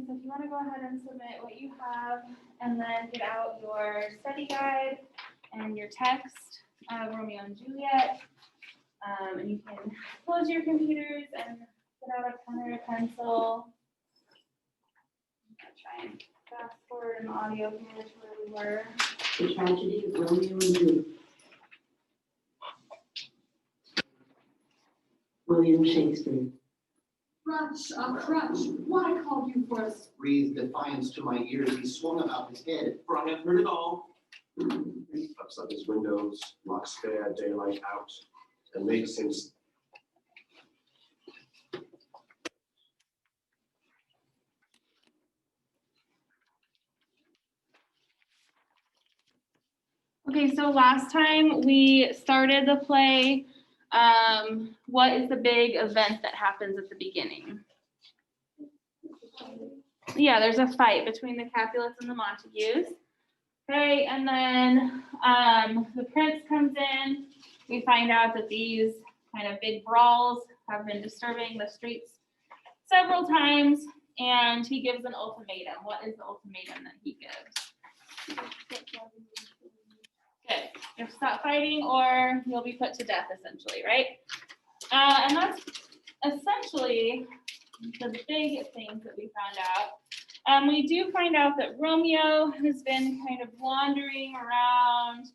so if you want to go ahead and submit what you have, and then get out your study guide and your text, Romeo and Juliet. And you can close your computers and get out a pen or a pencil. I'm gonna try and fast forward in the audio here to where we were. The Tragedy of Romeo and Juliet. William Shakespeare. Crutch, a crutch, why called you for us? Breathed defiance to my ears, he swung about his head. For I have heard it all. He puts up his windows, locks fair daylight out, and makes him. Okay, so last time we started the play. What is the big event that happens at the beginning? Yeah, there's a fight between the Capulets and the Montagues. Okay, and then the prince comes in. We find out that these kind of big brawls have been disturbing the streets several times, and he gives an ultimatum. What is the ultimatum that he gives? Good. You have to stop fighting or you'll be put to death, essentially, right? And that's essentially the big things that we found out. We do find out that Romeo has been kind of wandering around,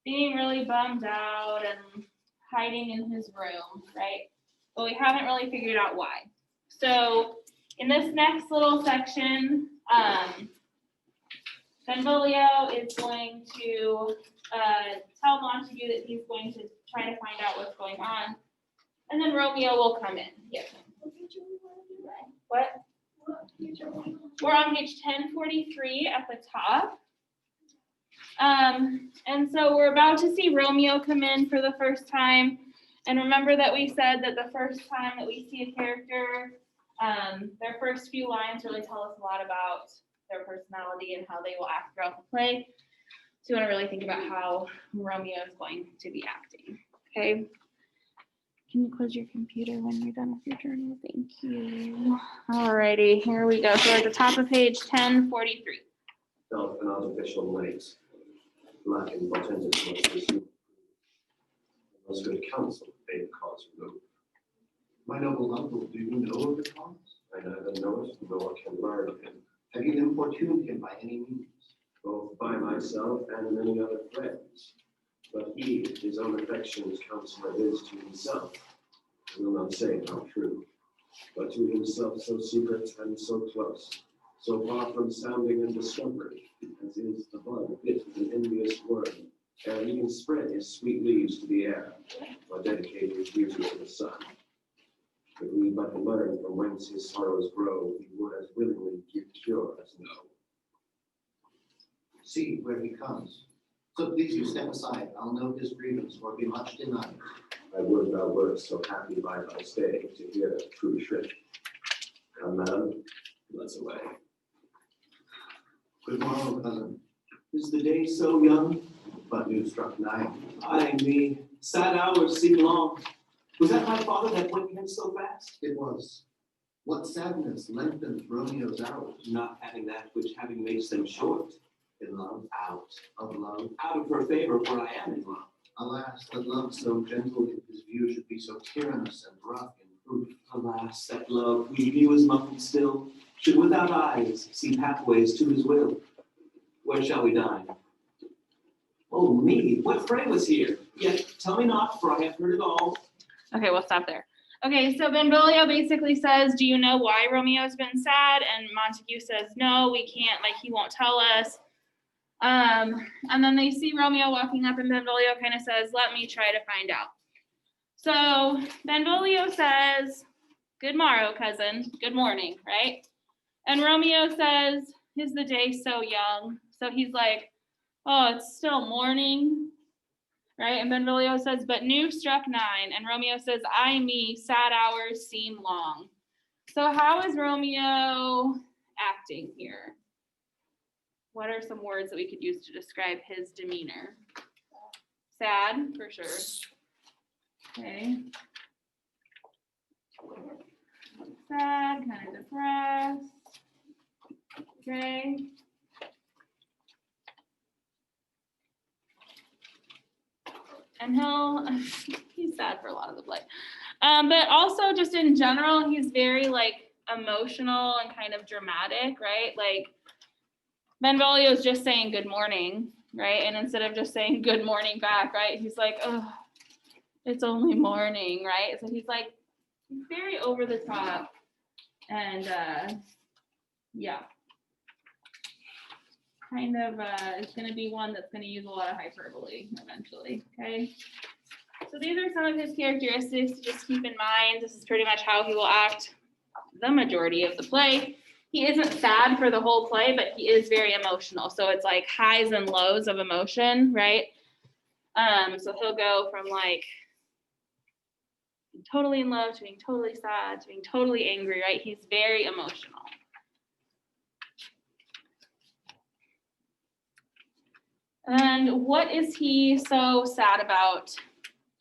being really bummed out and hiding in his room, right? But we haven't really figured out why. So in this next little section, Benvolio is going to tell Montague that he's going to try to find out what's going on. And then Romeo will come in. Yes. What? We're on page 1043 at the top. And so we're about to see Romeo come in for the first time. And remember that we said that the first time that we see a character, their first few lines really tell us a lot about their personality and how they will act throughout the play. So you want to really think about how Romeo is going to be acting. Okay. Can you close your computer when you're done with your journal? Thank you. Alrighty, here we go. So we're at the top of page 1043. Felt an artificial lace, lacking portentous was good counsel, made the cause remove. My noble uncle, do you know of the cause? I neither know it nor can learn of him, Have you importuned him by any means? both by myself and many other friends. But he, his own affections, counselor is to himself. I will not say how true, but to himself so secret and so close, so far from sounding and discovery, as is the bud bit of an envious worm, ere he can spread his sweet leaves to the air, or dedicate his beauty to the sun. If we but learn from whence his sorrows grow, he would as willingly give cure as know. See where he comes. So please you step aside, I'll note his grievance, or be much denied. I would thou wert so happy by thy stay to hear true shrift. Come, madam, let's away. Good morrow, cousin, Is the day so young? but you struck 9. Ay me, sad hours seem long. Was that my father that went hence so fast? It was. What sadness lengthens Romeo's hours? Not having that which having makes them short. In love, Out. of love. Out of her favor, for I am in love. Alas, that love so gentle in his view should be so tyrannous and rough in proof. Alas, that love we view as muffled still, should without eyes see pathways to his will. Where shall we dine? Oh me, what fray was here? Yet tell me not, for I have heard it all. Okay, we'll stop there. Okay, so Benvolio basically says, do you know why Romeo's been sad? And Montague says, no, we can't, like he won't tell us. And then they see Romeo walking up and Benvolio kind of says, let me try to find out. So Benvolio says, good morrow, cousin, good morning, right? And Romeo says, is the day so young? So he's like, oh, it's still morning, right? And Benvolio says, but new struck 9. And Romeo says, ay me, sad hours seem long. So how is Romeo acting here? What are some words that we could use to describe his demeanor? Sad, for sure. Okay. Sad, kind of depressed. Okay. And he's sad for a lot of the play. But also just in general, he's very like emotional and kind of dramatic, right? Like Benvolio is just saying good morning, right? And instead of just saying good morning back, right? He's like, oh, it's only morning, right? So he's like, he's very over the top. And yeah. Kind of, it's gonna be one that's gonna use a lot of hyperbole eventually, okay? So these are some of his characteristics to just keep in mind. This is pretty much how he will act the majority of the play. He isn't sad for the whole play, but he is very emotional. So it's like highs and lows of emotion, right? So he'll go from like being totally in love to being totally sad to being totally angry, right? He's very emotional. And what is he so sad about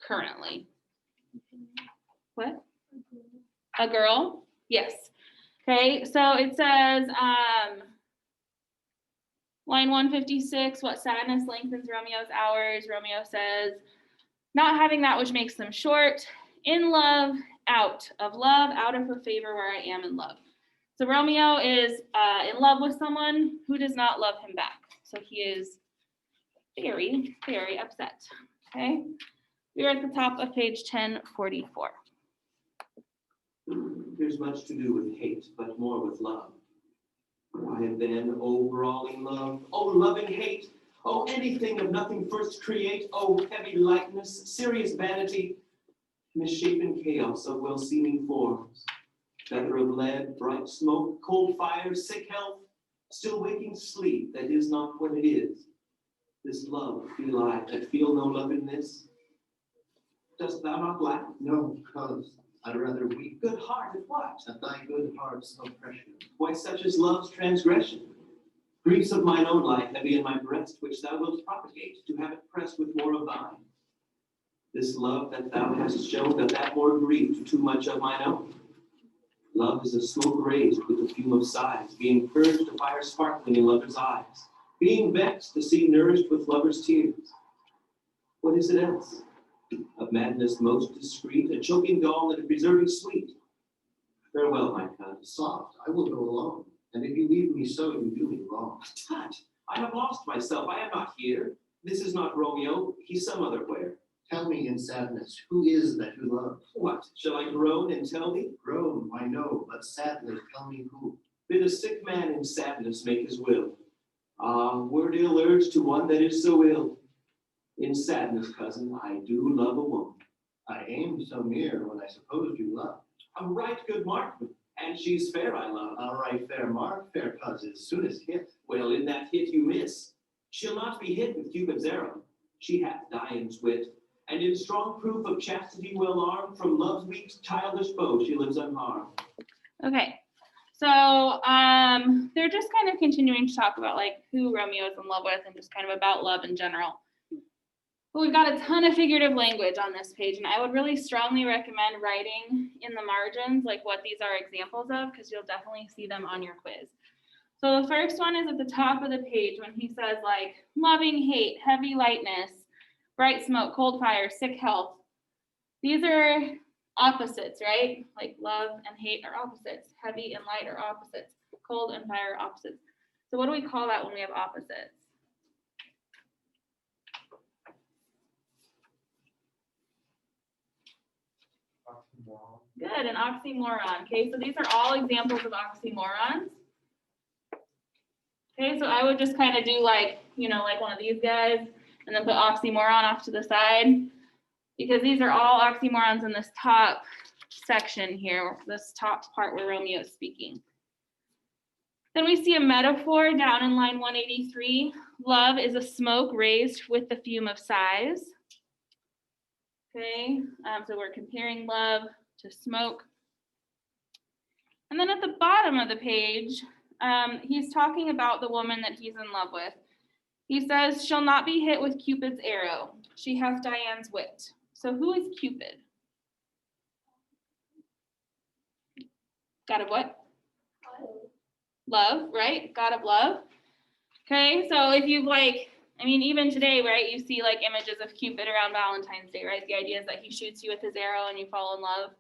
currently? What? A girl? Yes. Okay, so it says, line 156, what sadness lengthens Romeo's hours? Romeo says, not having that which makes them short, in love, out of love, out of a favor where I am in love. So Romeo is in love with someone who does not love him back. So he is very, very upset, okay? We're at the top of page 1044. There's much to do with hate, but more with love. Why then, overalling love, oh loving hate, oh anything of nothing first create, oh heavy lightness, serious vanity, misshapen chaos of well-seeming forms, feather of lead, bright smoke, cold fire, sick health, still waking sleep that is not what it is. This love feel I, that feel no love in this. Dost thou not laugh? No, cause I'd rather weep Good heart at what? at thy good heart's oppression. Why such is love's transgression? Griefs of mine own life heavy in my breast, which thou wilt propagate, to have it pressed with more of thine. This love that thou hast shown, doth that more grieve to too much of mine own? Love is a smoke raised with the fume of sighs, being purged to fire sparkling in lover's eyes, being vexed to see nourished with lover's tears. What is it else? Of madness most discreet, a choking gall and a preserving sweet. Farewell, my cousin. Soft, I will go alone, and if you leave me so, you do me wrong. Tut, I have lost myself, I am not here. This is not Romeo, he's some other where. Tell me in sadness, who is that who loves? What, shall I groan and tell thee? Groan, I know, but sadly tell me who. Bid a sick man in sadness make his will. Ah, word ill urged to one that is so ill. In sadness, cousin, I do love a woman. I aimed so near when I supposed you loved. A right good marksman, and she's fair I love. All right, fair mark, fair cousin, soonest hit. Well, in that hit you miss. She'll not be hit with Cupid's arrow. She hath Dian's wit, and in strong proof of chastity well armed, from love's weak childish bow she lives unharmed. Okay, so they're just kind of continuing to talk about like who Romeo is in love with and just kind of about love in general. But we've got a ton of figurative language on this page, and I would really strongly recommend writing in the margins like what these are examples of, because you'll definitely see them on your quiz. So the first one is at the top of the page when he says like loving hate, heavy lightness, bright smoke, cold fire, sick health. These are opposites, right? Like love and hate are opposites. Heavy and light are opposites. Cold and fire are opposites. So what do we call that when we have opposites? Good, an oxymoron. Okay, so these are all examples of oxymorons. Okay, so I would just kind of do like, you know, like one of these guys and then put oxymoron off to the side, because these are all oxymorons in this top section here, this top part where Romeo is speaking. Then we see a metaphor down in line 183. Love is a smoke raised with the fume of sighs. Okay, so we're comparing love to smoke. And then at the bottom of the page, he's talking about the woman that he's in love with. He says, she'll not be hit with Cupid's arrow. She has Dian's wit. So who is Cupid? Got a what? love, right? God of love. Okay, so if you even today, right, you see like images of Cupid around Valentine's Day, right? The idea is that he shoots you with his arrow and you fall in love.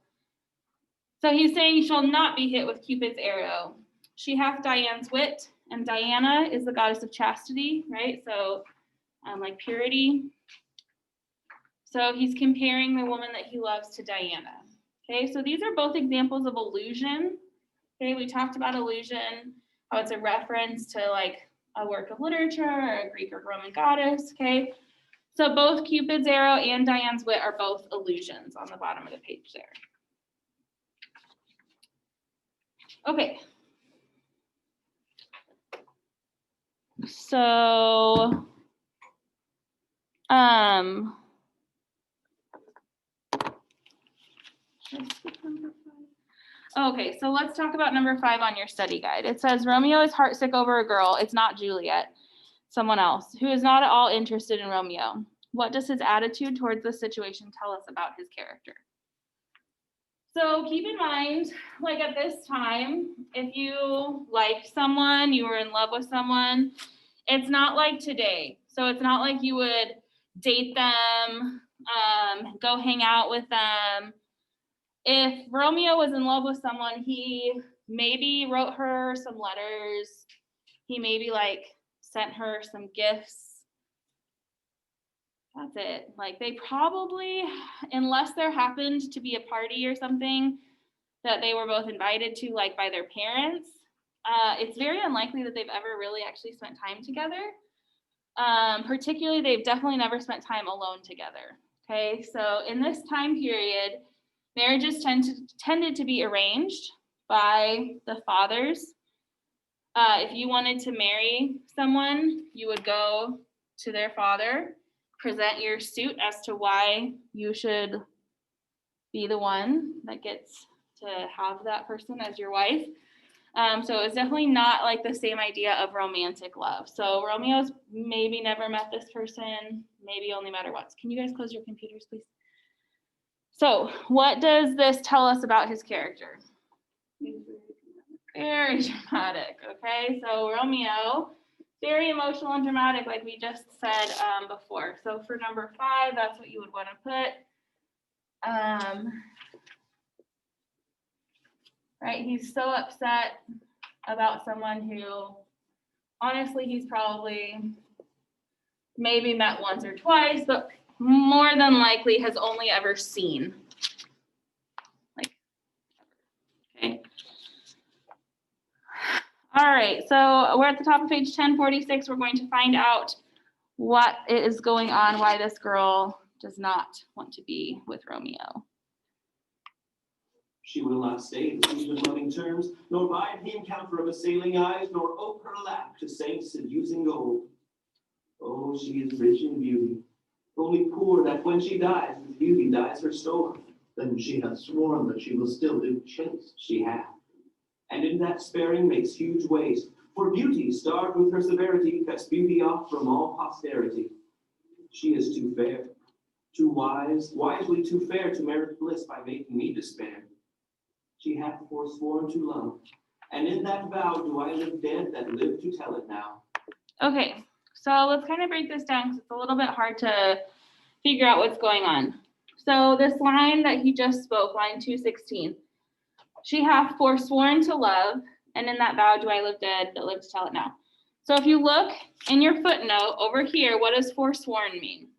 So he's saying you shall not be hit with Cupid's arrow. She hath Diane's wit, and Diana is the goddess of chastity, right? So like purity. So he's comparing the woman that he loves to Diana. Okay, so these are both examples of illusion. Okay, we talked about illusion, how it's a reference to like a work of literature or a Greek or Roman goddess. Okay, so both Cupid's arrow and Diane's wit are both illusions on the bottom of the page there. Okay. So, okay, so let's talk about number 5 on your study guide. It says Romeo is heartsick over a girl. It's not Juliet, someone else, who is not at all interested in Romeo. What does his attitude towards the situation tell us about his character? So keep in mind, like at this time, if you liked someone, you were in love with someone, it's not like today. So it's not like you would date them, go hang out with them. If Romeo was in love with someone, he maybe wrote her some letters. He maybe like sent her some gifts. That's it. Like they probably, unless there happened to be a party or something that they were both invited to, like by their parents, it's very unlikely that they've ever really actually spent time together. Particularly, they've definitely never spent time alone together. Okay, so in this time period, marriages tended to be arranged by the fathers. If you wanted to marry someone, you would go to their father, present your suit as to why you should be the one that gets to have that person as your wife. So it's definitely not like the same idea of romantic love. So Romeo's maybe never met this person, maybe only met her once. Can you guys close your computers, please? So what does this tell us about his character? Very dramatic, okay? So Romeo, very emotional and dramatic, like we just said before. So for number 5, that's what you would want to put. Right, he's so upset about someone who, honestly, he's probably maybe met once or twice, but more than likely has only ever seen. Like, okay. All right, so we're at the top of page 1046. We're going to find out what is going on, why this girl does not want to be with Romeo. She will not stay in sweet and loving terms, nor bide the encounter of assailing eyes, nor ope her lap to saints seducing gold. Oh, she is rich in beauty, only poor that when she dies, with beauty dies her store. Then she hath sworn that she will still live chaste. She hath, and in that sparing makes huge waste. For beauty, starved with her severity, cuts beauty off from all posterity. She is too fair, too wise, wisely too fair to merit bliss by making me despair. She hath forsworn to love, and in that vow do I live dead that live to tell it now. Okay, so let's kind of break this down because it's a little bit hard to figure out what's going on. So this line that he just spoke, line 216, she hath forsworn to love, and in that vow do I live dead that live to tell it now. So if you look in your footnote over here, what does forsworn mean?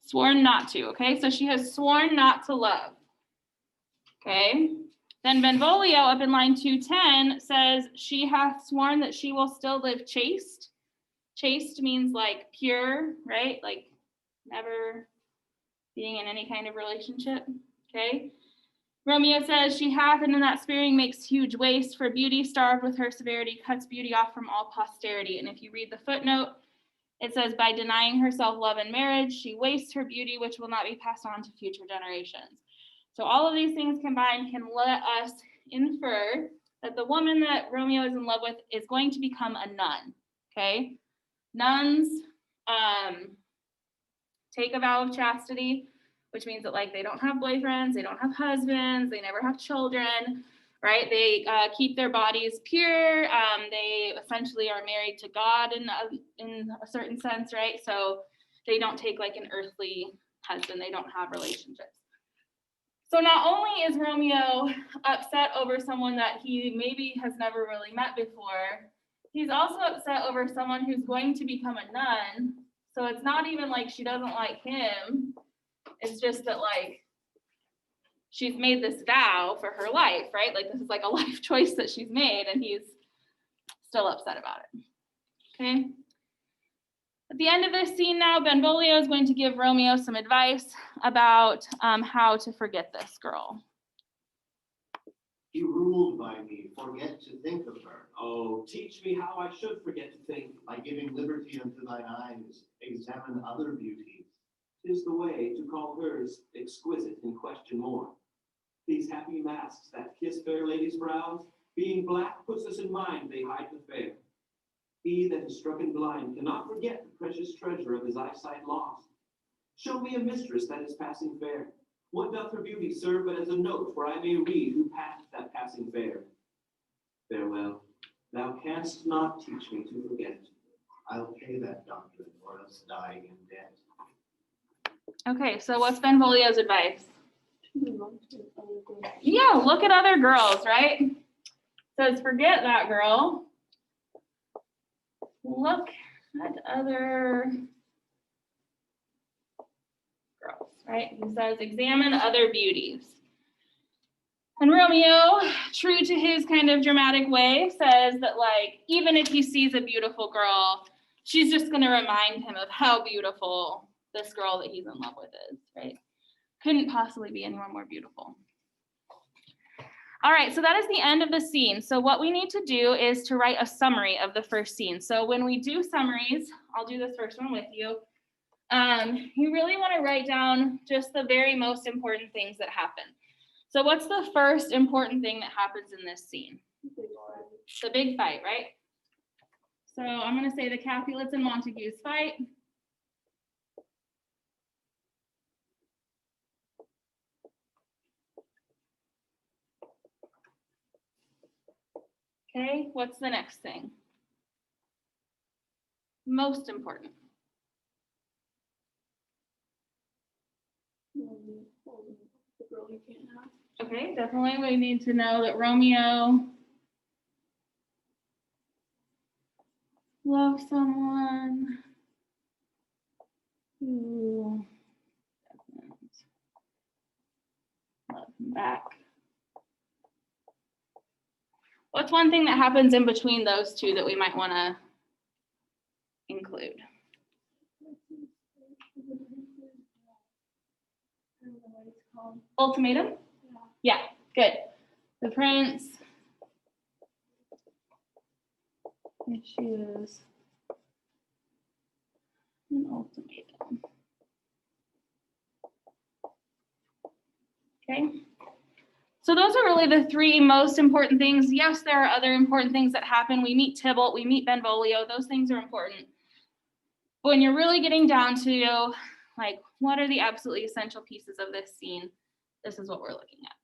Sworn not to, okay? So she has sworn not to love, okay? Then Benvolio up in line 210 says she hath sworn that she will still live chaste. Chaste means like pure, right? Like never being in any kind of relationship, okay? Romeo says she hath, and in that sparing makes huge waste. For beauty, starved with her severity, cuts beauty off from all posterity. And if you read the footnote, it says, by denying herself love and marriage, she wastes her beauty, which will not be passed on to future generations. So all of these things combined can let us infer that the woman that Romeo is in love with is going to become a nun, okay? Nuns take a vow of chastity, which means that like they don't have boyfriends, they don't have husbands, they never have children, right? They keep their bodies pure. They essentially are married to God in a certain sense, right? So they don't take like an earthly husband. They don't have relationships. So not only is Romeo upset over someone that he maybe has never really met before, he's also upset over someone who's going to become a nun. So it's not even like she doesn't like him. It's just that like she's made this vow for her life, right? Like this is like a life choice that she's made, and he's still upset about it. Okay. At the end of this scene now, Benvolio is going to give Romeo some advice about how to forget this girl. He ruled by me, forget to think of her. Oh, teach me how I should forget to think. By giving liberty unto thine eyes, examine other beauties. 'Tis the way to call hers exquisite and question more. These happy masks that kiss fair ladies' brows, being black puts us in mind they hide the fair. He that is strucken blind cannot forget the precious treasure of his eyesight lost. Show me a mistress that is passing fair. What doth her beauty serve but as a note where I may read who passed that passing fair? Farewell, thou canst not teach me to forget. I'll pay that doctrine, or else die in debt. Okay, so what's Benvolio's advice? Yeah, look at other girls, right? Says forget that girl. Look at other girls, right? He says examine other beauties. And Romeo, true to his kind of dramatic way, says that like even if he sees a beautiful girl, she's just going to remind him of how beautiful this girl that he's in love with is, right? Couldn't possibly be anyone more beautiful. All right, so that is the end of the scene. So what we need to do is to write a summary of the first scene. So when we do summaries, I'll do this first one with you. You really want to write down just the very most important things that happen. So what's the first important thing that happens in this scene? The big fight, right? So I'm going to say the Capulets and Montagues fight. Okay, what's the next thing? Most important. The girl you can't have. Okay, definitely we need to know that Romeo loves someone who doesn't love him back. What's one thing that happens in between those two that we might want to include? Ultimatum? Yeah, good. The prince issues an ultimatum. Okay. So those are really the three most important things. Yes, there are other important things that happen. We meet Tybalt, we meet Benvolio. Those things are important. But when you're really getting down to like, what are the absolutely essential pieces of this scene? This is what we're looking at.